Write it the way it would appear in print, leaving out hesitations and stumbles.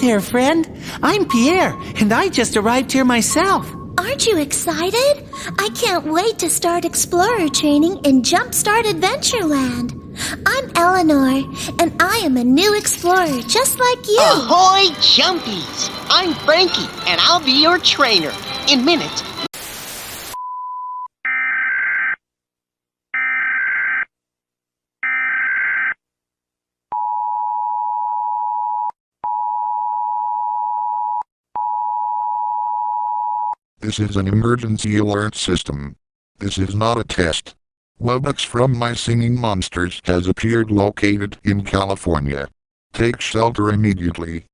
there, friend. I'm Pierre, and I just arrived here myself. Aren't you excited? I can't wait to start explorer training in Jumpstart Adventureland. I'm Eleanor, and I am a new explorer just like you. Ahoy, Jumpies! I'm Frankie, and I'll be your trainer. In minutes. This is an emergency alert system. This is not a test. Wubbox from My Singing Monsters has appeared located in California. Take shelter immediately.